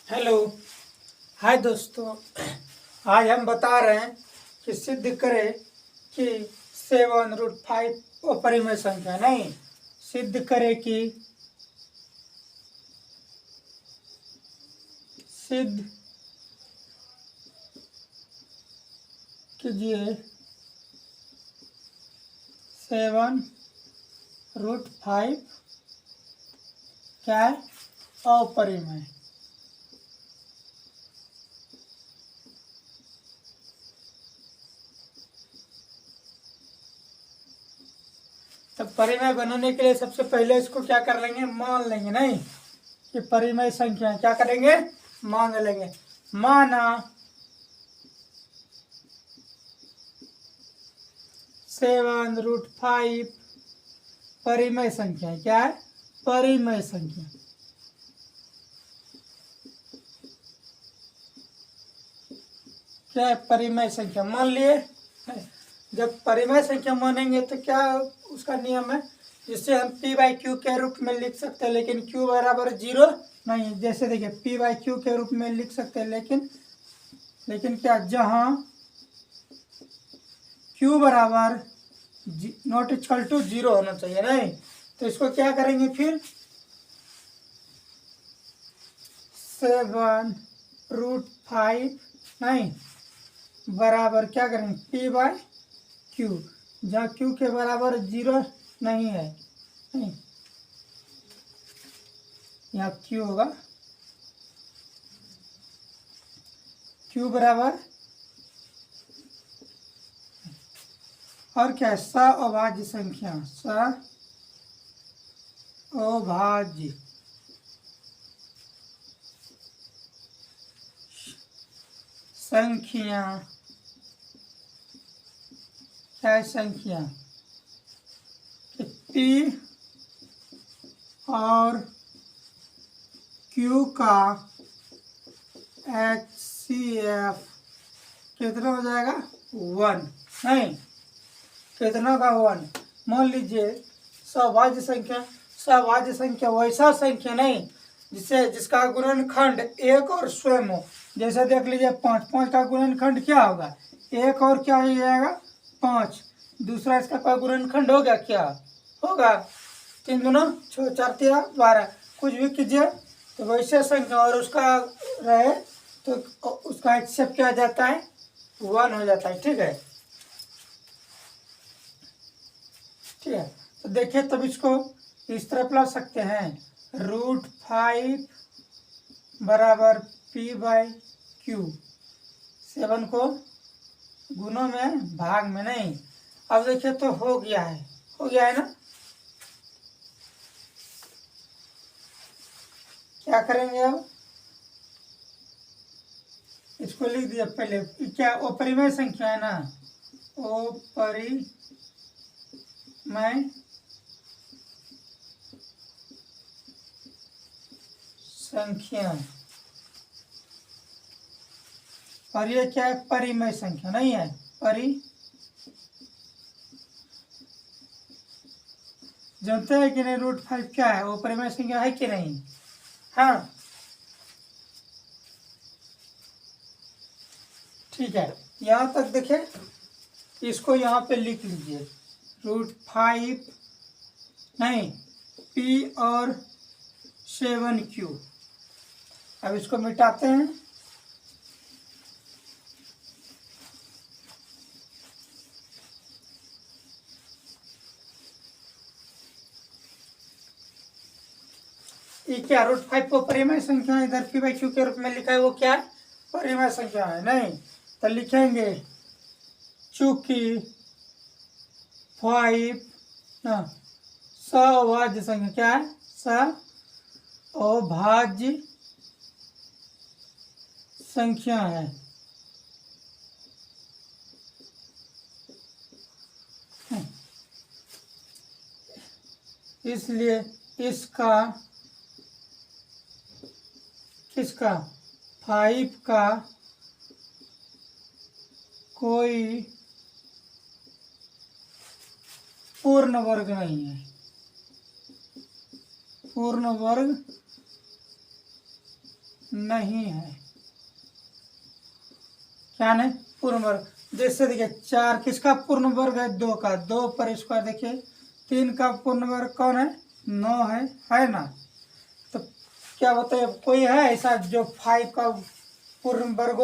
Hello. हाय दोस्तों, आज हम बता रहे हैं कि सिद्ध करें कि 7√5 अपरिमेय संख्या नहीं। सिद्ध करें कि सिद्ध कीजिए 7√5 क्या है? अपरिमेय। तो परिमेय बनाने के लिए सबसे पहले इसको क्या कर लेंगे? मान लेंगे नहीं कि परिमेय संख्या क्या करेंगे? मान लेंगे। माना 7√5 परिमेय संख्या क्या है? परिमेय संख्या। क्या है? परिमेय संख्या मान लिए। जब परिमेय संख्या मानेंगे तो क्या उसका नियम है, जिससे हम p/q के रूप में लिख सकते हैं, लेकिन q बराबर 0 नहीं। जैसे देखिए p/q के रूप में लिख सकते हैं, लेकिन क्या जहां q बराबर नॉट इक्वल टू 0 होना चाहिए नहीं। तो इसको क्या करेंगे फिर? 7√5 नहीं बराबर क्या करेंगे? p/q, जहाँ q के बराबर 0 नहीं है नहीं, यहाँ q होगा q बराबर और क्या है? अभाज्य संख्या। अभाज्य संख्या क्या है? संख्या p और q का HCF कितना हो जाएगा? 1 नहीं, कितना का 1? मान लीजिए सभाज्य संख्या वैसा संख्या नहीं जिसका गुणनखंड 1 और स्वयं हो। जैसे देख लीजिए 5 का गुणनखंड क्या होगा? 1 और क्या हो जाएगा? 5। दूसरा इसका कोई गुणनखंड होगा? क्या होगा? 3 दूना 6, 4 13 12। कुछ भी कीजिए तो वैसे संख्या और उसका रहे तो उसका HCF क्या जाता है? 1 हो जाता है। ठीक है, ठीक है। तो देखिए तब इसको इस तरफ ला सकते हैं। √5 बराबर p/q। 7 को गुणों में भाग में नहीं। अब देखिए तो हो गया है ना। क्या करेंगे अब? इसको लिख दिया पहले। क्या अपरिमेय संख्या है ना? अपरिमेय संख्या। और ये क्या है? परिमेय संख्या नहीं है। जानते हैं कि नहीं √5 क्या है? वो परिमेय संख्या है कि नहीं? हाँ, ठीक है। यहाँ तक देखें, इसको यहाँ पे लिख लीजिए। √5 नहीं, p और 7q। अब इसको मिटाते हैं। ये क्या? √5 को परिमेय संख्या इधर p/q के रूप में लिखा है, वो क्या है? परिमेय संख्या है नहीं। तो लिखेंगे चूंकि 5 सभाज्य संख्या क्या है? अभाज्य संख्या है। इसलिए इसका किसका? 5 का कोई पूर्ण वर्ग नहीं है। पूर्ण वर्ग नहीं है। क्या नहीं? पूर्ण वर्ग। जैसे देखिए 4 किसका पूर्ण वर्ग है? 2 का। 2 पर स्क्वायर देखिए 3 का पूर्ण वर्ग कौन है? 9 है ना। तो क्या बताइए, कोई है ऐसा जो 5 का पूर्ण वर्ग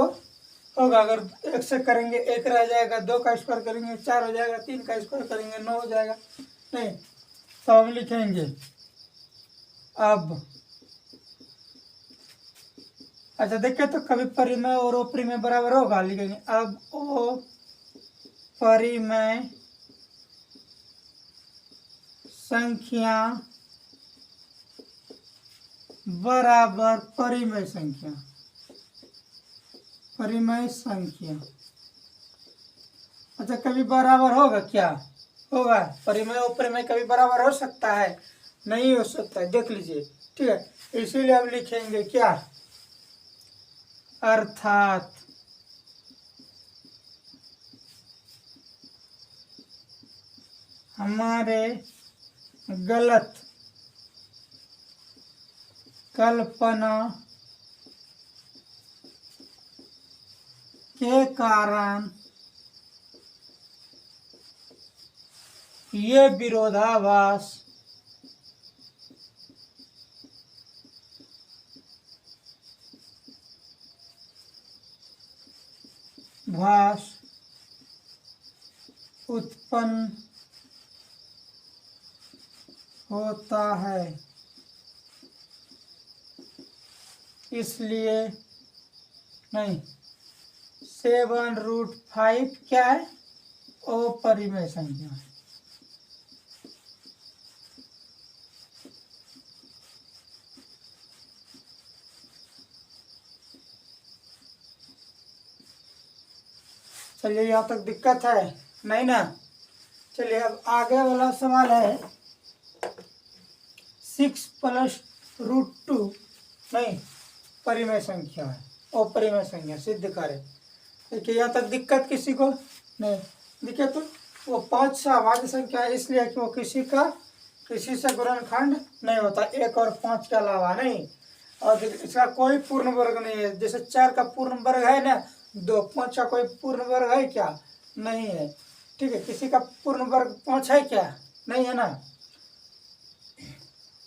होगा? अगर 1 से करेंगे 1 रह जाएगा, 2 का स्क्वायर करेंगे 4 हो जाएगा, 3 का स्क्वायर करेंगे 9 हो जाएगा। नहीं, तो हम लिखेंगे अब। अच्छा देखिए, तो कभी परिमेय और अपरिमेय बराबर होगा, लिखेंगे अब ओ परिमेय संख्या बराबर परिमेय संख्या। परिमेय संख्या। अच्छा कभी बराबर होगा? क्या होगा? परिमेय और अपरिमेय कभी बराबर हो सकता है? नहीं हो सकता है, देख लीजिए। ठीक है, इसीलिए हम लिखेंगे क्या? अर्थात हमारे गलत कल्पना के कारण ये विरोधाभास उत्पन्न होता है। इसलिए नहीं, 7√5 क्या है? अपरिमेय संख्या है। चलिए, यहाँ तक दिक्कत है नहीं ना? चलिए अब आगे वाला सवाल है 6 + √2 नहीं, परिमेय संख्या है। अपरिमेय संख्या सिद्ध करें। देखिए यहाँ तक दिक्कत किसी को नहीं। देखिए तो वो 5 से अभाज्य संख्या है, इसलिए कि वो किसी से गुणनखंड नहीं होता, 1 और 5 के अलावा नहीं। और इसका कोई पूर्ण वर्ग नहीं है। जैसे 4 का पूर्ण वर्ग है ना 2, 5 का कोई पूर्ण वर्ग है क्या? नहीं है। ठीक है, किसी का पूर्ण वर्ग 5 है क्या? नहीं है ना।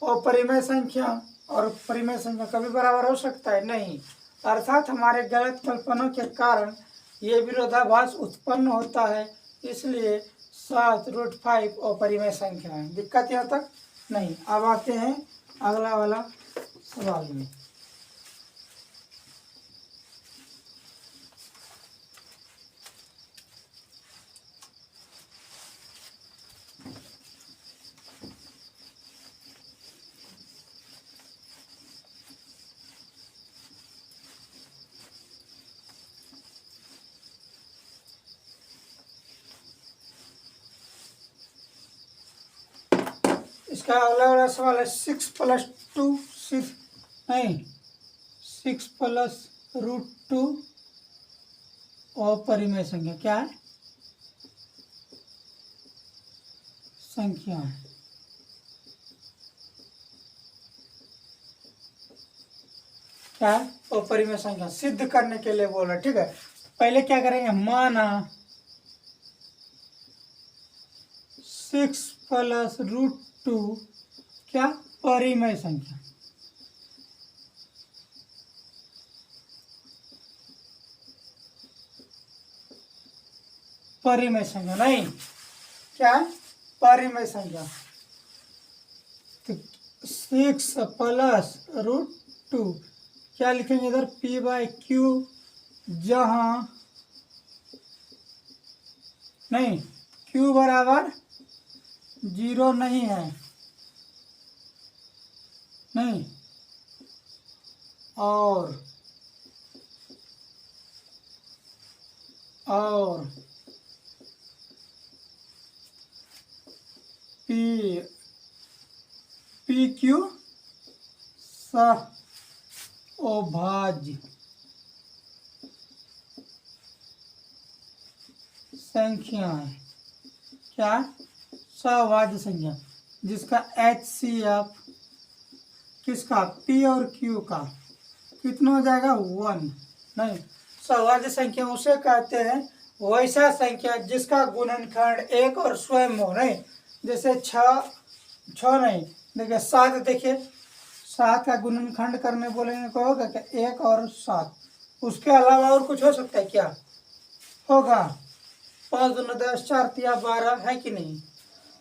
अपरिमेय संख्या और परिमेय संख्या कभी बराबर हो सकता है? नहीं। अर्थात हमारे गलत कल्पना के कारण ये विरोधाभास उत्पन्न होता है, इसलिए 7√5 अपरिमेय संख्या है। दिक्कत यहाँ तक नहीं। अब आते हैं अगला वाला सवाल में। इसका अगला वाला सवाल है 6 + 2 6 नहीं, 6 + √2 अपरिमेय संख्या। क्या है? संख्या है। क्या है? अपरिमेय संख्या सिद्ध करने के लिए बोल रहा। ठीक है, पहले क्या करेंगे? माना 6 + √2 क्या? परिमेय संख्या। परिमेय संख्या नहीं, क्या है? परिमेय संख्या। तो 6 + √2 क्या लिखेंगे इधर? P/Q, जहां नहीं Q बराबर 0 नहीं है। नहीं, और PQ अभाज्य संख्या है। क्या? सभाज्य संख्या, जिसका HCF किसका? P और Q का कितना हो जाएगा 1। नहीं, सभाज्य संख्या उसे कहते हैं वैसा संख्या जिसका गुणनखंड एक और स्वयं हो। नहीं, जैसे 6 नहीं, देखिए 7, देखिए 7 का गुणनखंड करने बोलेंगे तो होगा क्या 1 और 7। उसके अलावा और कुछ हो सकता है क्या? होगा। 5 दूना 10, 4 तिया 12, है कि नहीं?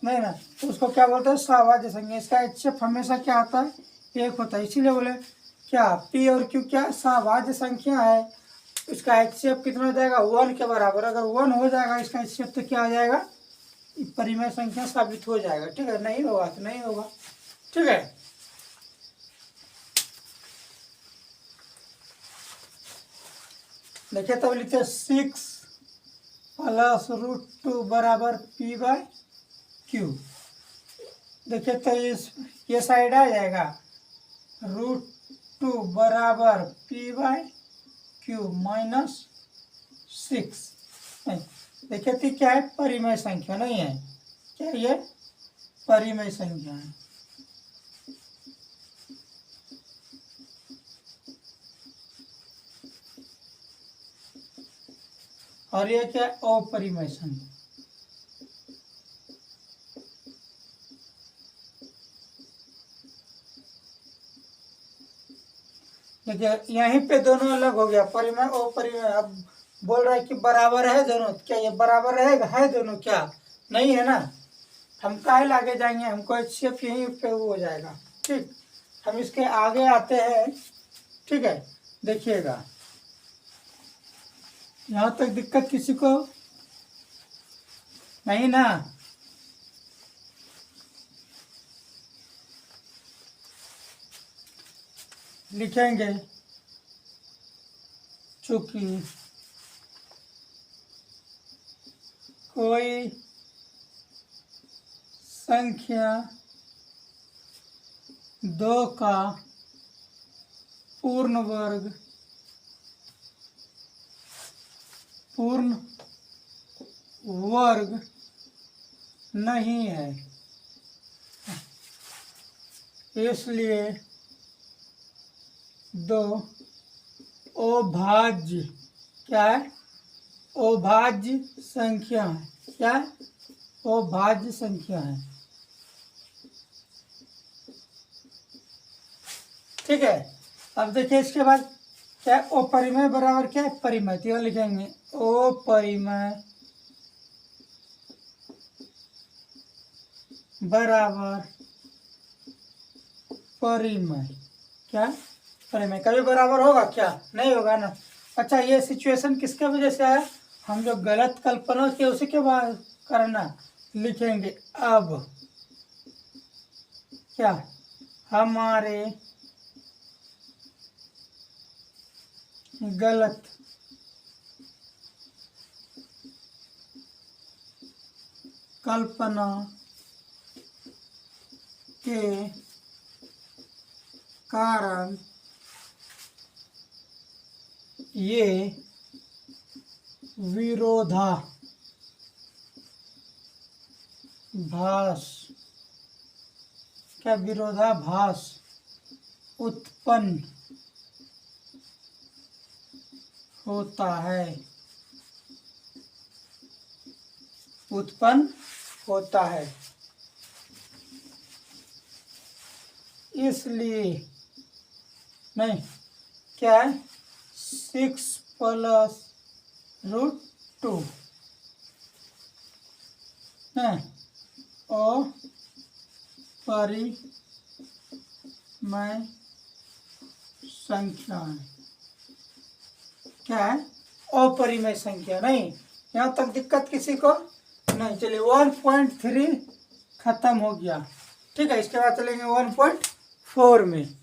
नहीं ना, उसको क्या बोलते हैं? सभाज्य संख्या। इसका HCF हमेशा क्या आता है? 1 होता है। इसीलिए बोले क्या P और Q क्या सभाज्य संख्या है। इसका HCF कितना हो जाएगा? 1 के बराबर। अगर 1 हो जाएगा इसका HCF तो क्या आ जाएगा? परिमेय संख्या साबित हो जाएगा। ठीक है, नहीं होगा तो नहीं होगा। ठीक है, देखिए तब लिखते 6 + √2 बराबर P/Q। देखिए तो ये साइड आ जाएगा √2 बराबर P/Q -6। नहीं, देखिए तो क्या है? परिमेय संख्या नहीं है क्या? ये परिमेय संख्या है। और ये क्या? अपरिमेय संख्या। देखिए यहीं पे दोनों अलग हो गया, परिमेय अपरिमेय। अब बोल रहा है कि बराबर है दोनों, क्या ये बराबर रहेगा? है दोनों क्या? नहीं है ना। हम काहे आगे जाएंगे, हमको HCF यहीं पे वो हो जाएगा। ठीक, हम इसके आगे आते हैं। ठीक है, देखिएगा यहाँ तक दिक्कत किसी को नहीं ना? लिखेंगे चूंकि कोई संख्या 2 का पूर्ण वर्ग नहीं है, इसलिए 2 अभाज्य क्या है? अभाज्य संख्या है। क्या है? अभाज्य संख्या है। ठीक है, अब देखिए इसके बाद क्या? अपरिमेय बराबर क्या है? परिमेय। तो लिखेंगे अपरिमेय बराबर परिमेय। क्या? परिमेय। कभी बराबर होगा क्या? नहीं होगा ना। अच्छा, ये सिचुएशन किसके वजह से आया? हम जो गलत कल्पना किए उसी के बाद करना। लिखेंगे अब क्या? हमारे गलत कल्पना के कारण ये विरोधाभास क्या? विरोधाभास उत्पन्न होता है। उत्पन्न होता है। इसलिए नहीं क्या है? 6 + √2 है अपरिमेय संख्या है। क्या है? अपरिमेय संख्या। नहीं, यहाँ तक दिक्कत किसी को नहीं। चलिए 1.3 खत्म हो गया। ठीक है, इसके बाद चलेंगे 1.4 में।